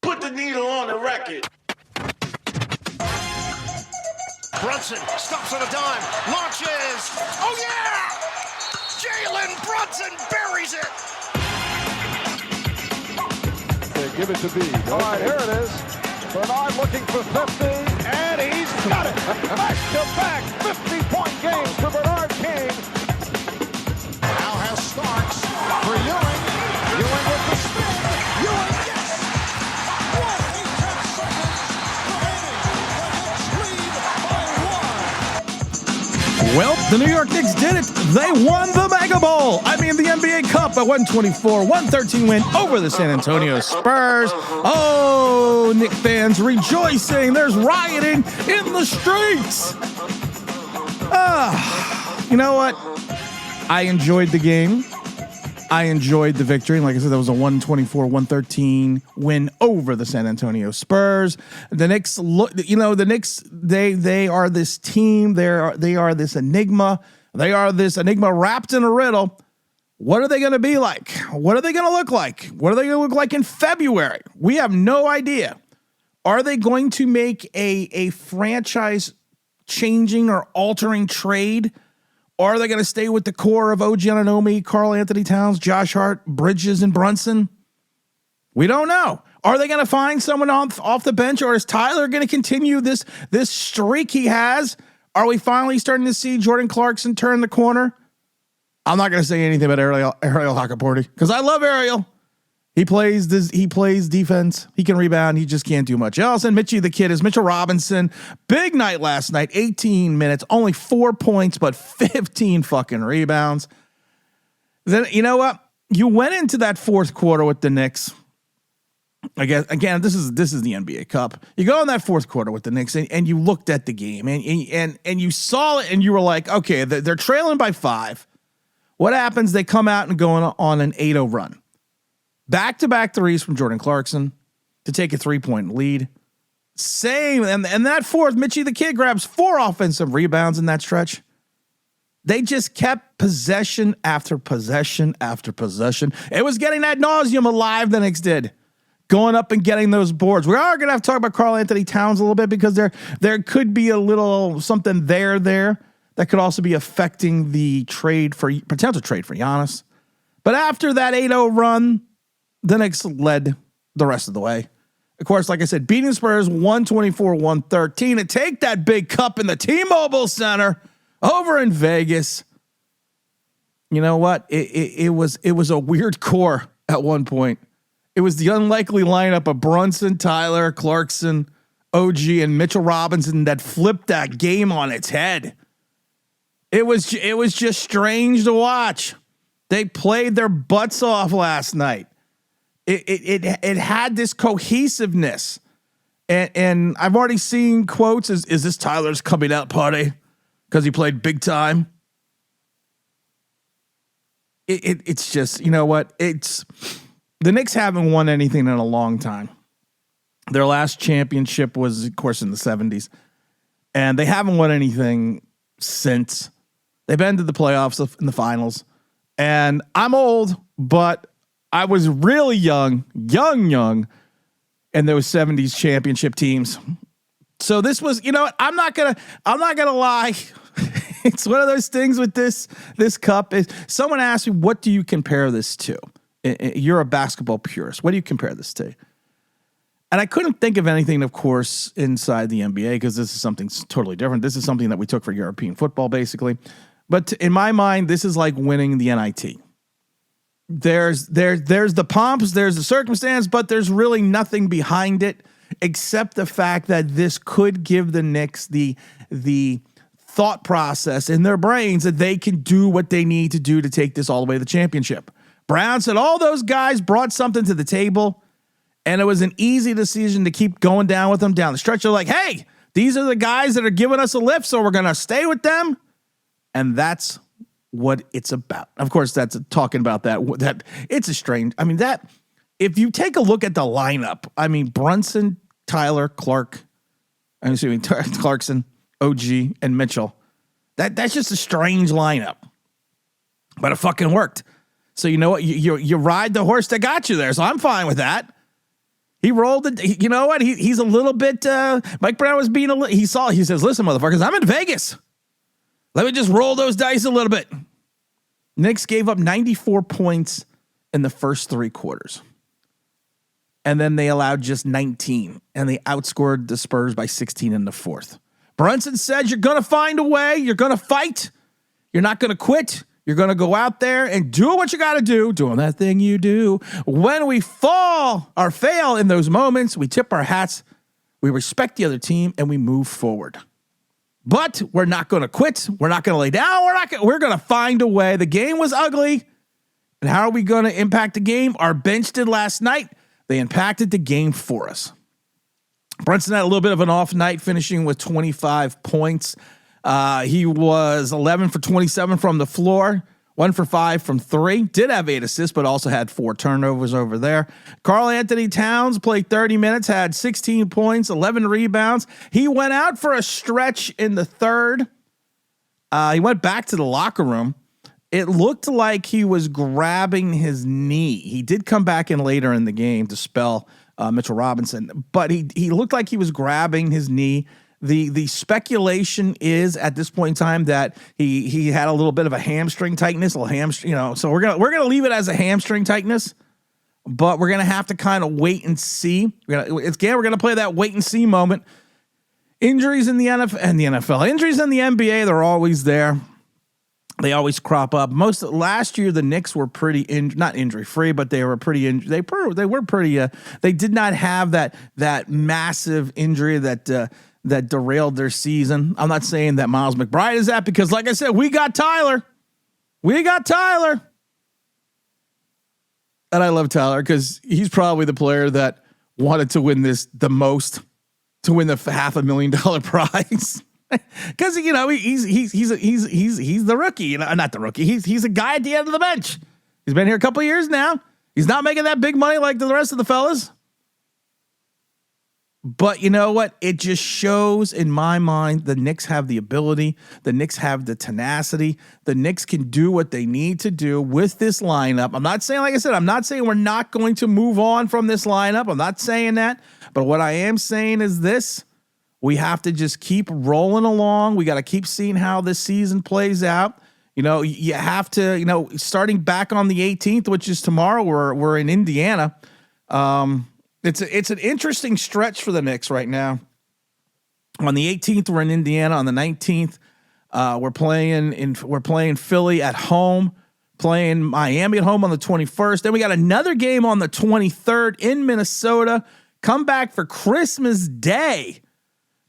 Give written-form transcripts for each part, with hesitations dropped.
Put the needle on the record. Brunson stops on a dime, launches. Oh yeah! Jalen Brunson buries it. They give it to B. All right, here it is. Bernard looking for 50, and he's got it. Back-to-back 50-point games for Bernard King. Now has Starks for Ewing. Ewing with the spin. Ewing, yes! 1:10 seconds remaining. The Knicks lead by 1. Well, the New York Knicks did it. They won the Mega Bowl. The NBA Cup, a 124-113 win over the San Antonio Spurs. Oh, Knicks fans rejoicing. There's rioting in the streets. You know what? I enjoyed the game. I enjoyed the victory. Like I said, that was a 124-113 win over the San Antonio Spurs. The Knicks, the Knicks, they are this team. They are this enigma. They are this enigma wrapped in a riddle. What are they going to be like? What are they going to look like? What are they going to look like in February? We have no idea. Are they going to make a franchise changing or altering trade? Or are they going to stay with the core of OG Anunoby, Karl Anthony Towns, Josh Hart, Bridges, and Brunson? We don't know. Are they going to find someone off the bench, or is Tyler going to continue this streak he has? Are we finally starting to see Jordan Clarkson turn the corner? I'm not going to say anything about Ariel Hakaporti because I love Ariel. He plays defense. He can rebound. He just can't do much else. And Mitchell Robinson, big night last night, 18 minutes, only 4 points, but 15 fucking rebounds. Then you know what? You went into that fourth quarter with the Knicks. I guess again, this is the NBA Cup. You go in that fourth quarter with the Knicks and you looked at the game and you saw it and you were like, okay, they're trailing by 5. What happens? They come out and go on an 8-0 run. Back-to-back threes from Jordan Clarkson to take a 3-point lead. Same, and that fourth, Mitchie the Kid grabs 4 offensive rebounds in that stretch. They just kept possession after possession after possession. It was getting ad nauseum alive, the Knicks did. Going up and getting those boards. We are going to have to talk about Karl Anthony Towns a little bit because there could be a little something there that could also be affecting the potential trade for Giannis. But after that 8-0 run, the Knicks led the rest of the way. Of course, like I said, beating the Spurs 124-113 to take that big cup in the T-Mobile Center over in Vegas. You know what? It was a weird core at one point. It was the unlikely lineup of Brunson, Tyler, Clarkson, OG, and Mitchell Robinson that flipped that game on its head. It was just strange to watch. They played their butts off last night. It had this cohesiveness. And I've already seen quotes. Is this Tyler's coming out party because he played big time? It's just, you know what? The Knicks haven't won anything in a long time. Their last championship was, of course, in the 70s. And they haven't won anything since. They've been to the playoffs in the finals. And I'm old, but I was really young, and there was 70s championship teams. So this was, you know what? I'm not gonna lie. It's one of those things with this cup. Is someone asked me, what do you compare this to? You're a basketball purist. What do you compare this to? And I couldn't think of anything, of course, inside the NBA because this is something totally different. This is something that we took for European football, basically. But in my mind, this is like winning the NIT. There's the pomps, there's the circumstance, but there's really nothing behind it except the fact that this could give the Knicks the thought process in their brains that they can do what they need to do to take this all the way to the championship. Brown said all those guys brought something to the table, and it was an easy decision to keep going down with them down the stretch. They're like, hey, these are the guys that are giving us a lift, so we're going to stay with them. And that's what it's about. Of course, that's talking about that it's a strange. I mean, that if you take a look at the lineup, I mean, Brunson, Tyler, Clarkson, OG, and Mitchell. That's just a strange lineup, but it fucking worked. So you know what? You ride the horse that got you there. So I'm fine with that. He rolled it. You know what? He's a little bit. Mike Brown was being a little. He says, "Listen, motherfuckers, I'm in Vegas. Let me just roll those dice a little bit." Knicks gave up 94 points in the first 3 quarters. And then they allowed just 19. And they outscored the Spurs by 16 in the fourth. Brunson said, "You're going to find a way. You're going to fight. You're not going to quit. You're going to go out there and do what you got to do, doing that thing you do. When we fall or fail in those moments, we tip our hats, we respect the other team, and we move forward. But we're not going to quit. We're not going to lay down. We're going to find a way. The game was ugly. And how are we going to impact the game? Our bench did last night. They impacted the game for us." Brunson had a little bit of an off night, finishing with 25 points. He was 11 for 27 from the floor, 1 for 5 from 3. Did have 8 assists, but also had 4 turnovers over there. Karl Anthony Towns played 30 minutes, had 16 points, 11 rebounds. He went out for a stretch in the third. He went back to the locker room. It looked like he was grabbing his knee. He did come back in later in the game to spell Mitchell Robinson, but he looked like he was grabbing his knee. The speculation is at this point in time that he had a little bit of a hamstring tightness, so we're gonna leave it as a hamstring tightness, but we're gonna have to kind of wait and see. We're gonna play that wait and see moment. Injuries in the NFL, injuries in the NBA, they're always there. They always crop up. Last year, the Knicks were pretty not injury free, but they were pretty they were pretty. They did not have that massive injury that derailed their season. I'm not saying that Miles McBride is that, because, like I said, we got Tyler. And I love Tyler because he's probably the player that wanted to win this the most, to win the $500,000 prize. Because he's the rookie, not the rookie. He's a guy at the end of the bench. He's been here a couple of years now. He's not making that big money like the rest of the fellas. But you know what? It just shows in my mind the Knicks have the ability. The Knicks have the tenacity. The Knicks can do what they need to do with this lineup. I'm not saying, like I said, I'm not saying we're not going to move on from this lineup. I'm not saying that. But what I am saying is this. We have to just keep rolling along. We got to keep seeing how this season plays out. You have to, starting back on the 18th, which is tomorrow, we're in Indiana. It's an interesting stretch for the Knicks right now. On the 18th, we're in Indiana. On the 19th, we're playing Philly at home, playing Miami at home on the 21st. Then we got another game on the 23rd in Minnesota. Come back for Christmas Day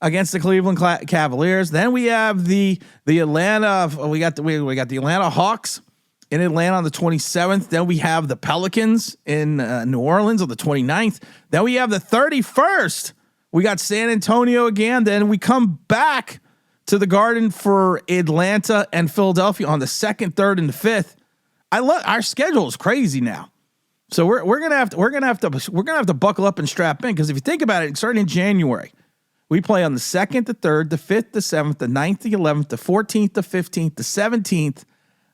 against the Cleveland Cavaliers. Then we have the Atlanta. We got the Atlanta Hawks in Atlanta on the 27th. Then we have the Pelicans in New Orleans on the 29th. Then we have the 31st. We got San Antonio again. Then we come back to the Garden for Atlanta and Philadelphia on the 2nd, 3rd, and the 5th. Our schedule is crazy now. So we're gonna have to buckle up and strap in, because if you think about it, starting in January, we play on the 2nd, the 3rd, the 5th, the 7th, the 9th, the 11th, the 14th, the 15th, the 17th,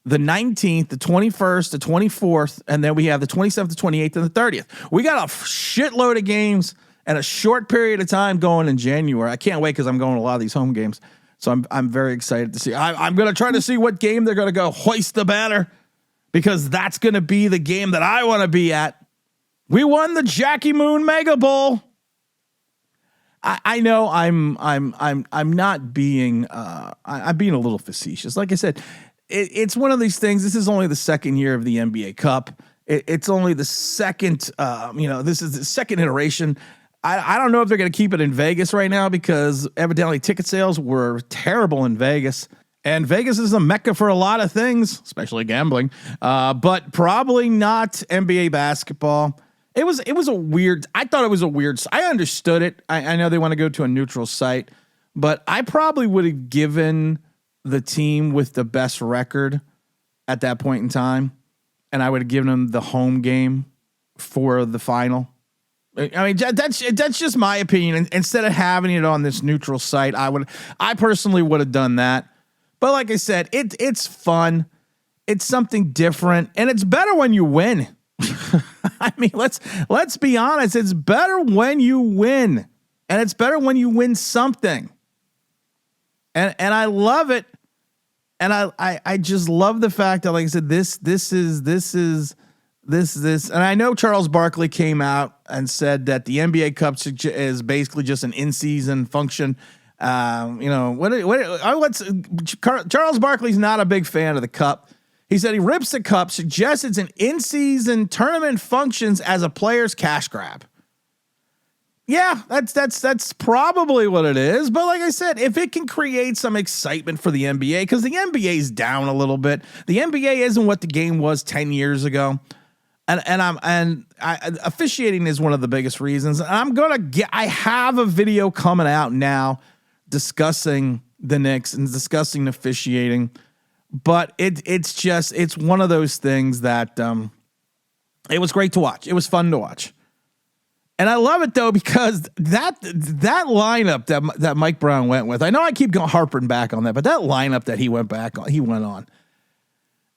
the 19th, the 21st, the 24th, and then we have the 27th, the 28th, and the 30th. We got a shitload of games and a short period of time going in January. I can't wait, because I'm going to a lot of these home games. So I'm very excited to see. I'm going to try to see what game they're going to go hoist the banner, because that's going to be the game that I want to be at. We won the Jackie Moon Mega Bowl. I know I'm not being I'm being a little facetious. Like I said, it's one of these things. This is only the second year of the NBA Cup. It's only the second. This is the second iteration. I don't know if they're going to keep it in Vegas right now, because evidently ticket sales were terrible in Vegas. And Vegas is a mecca for a lot of things, especially gambling, but probably not NBA basketball. It was a weird. I thought it was a weird. I understood it. I know they want to go to a neutral site, but I probably would have given the team with the best record at that point in time, and I would have given them the home game for the final. I mean, that's just my opinion. Instead of having it on this neutral site, I personally would have done that. But like I said, it's fun. It's something different, and it's better when you win. I mean, let's be honest. It's better when you win, and it's better when you win something. And I love it, and I just love the fact that, like I said, this is, and I know Charles Barkley came out and said that the NBA Cup is basically just an in-season function. Charles Barkley's not a big fan of the Cup. He said he rips the Cup, suggests it's an in-season tournament functions as a player's cash grab. Yeah, that's probably what it is. But like I said, if it can create some excitement for the NBA, because the NBA's down a little bit. The NBA isn't what the game was 10 years ago. And officiating is one of the biggest reasons. I have a video coming out now discussing the Knicks and discussing officiating. But it's one of those things that it was great to watch. It was fun to watch. And I love it, though, because that lineup that Mike Brown went with, I know I keep harping back on that, but that lineup that he went on,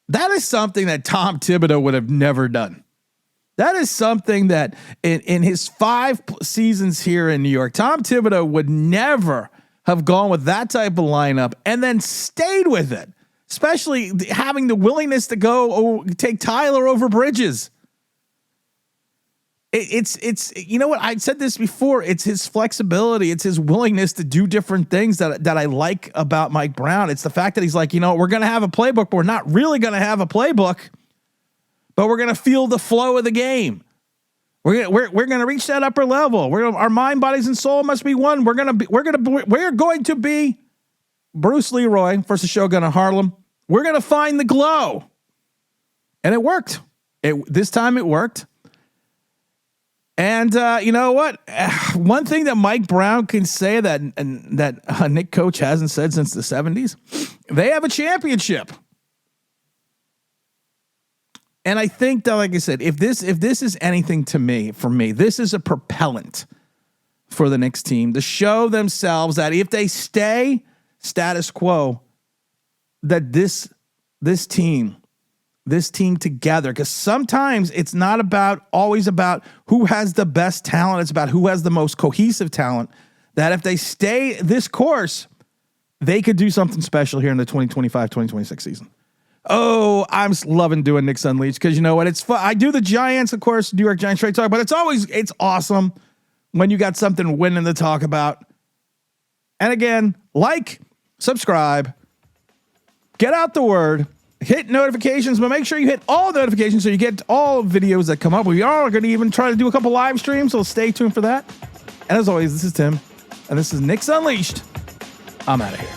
that is something that Tom Thibodeau would have never done. That is something that in his 5 seasons here in New York, Tom Thibodeau would never have gone with that type of lineup and then stayed with it, especially having the willingness to go take Tyler over Bridges. It's you know what, I said this before, it's his flexibility, it's his willingness to do different things that I like about Mike Brown. It's the fact that he's like, we're going to have a playbook, but we're not really going to have a playbook, but we're going to feel the flow of the game. We're going to reach that upper level. Our mind, bodies, and soul must be one. We're going to be Bruce Leroy versus Shogun of Harlem. We're going to find the glow. And it worked. This time it worked. And you know what? One thing that Mike Brown can say that a Knicks coach hasn't said since the 70s, they have a championship. And I think that, like I said, if this is anything for me, this is a propellant for the Knicks team to show themselves that if they stay status quo, that this team together, because sometimes it's not always about who has the best talent. It's about who has the most cohesive talent, that if they stay this course, they could do something special here in the 2025-2026 season. Oh, I'm loving doing Knicks Unleashed because you know what? It's fun. I do the Giants, of course, New York Giants Straight Talk, but it's awesome when you got something winning to talk about. And again, subscribe, get out the word, hit notifications, but make sure you hit all notifications so you get all videos that come up. We are going to even try to do a couple live streams, so stay tuned for that. And as always, this is Tim, and this is Knicks Unleashed. I'm out of here.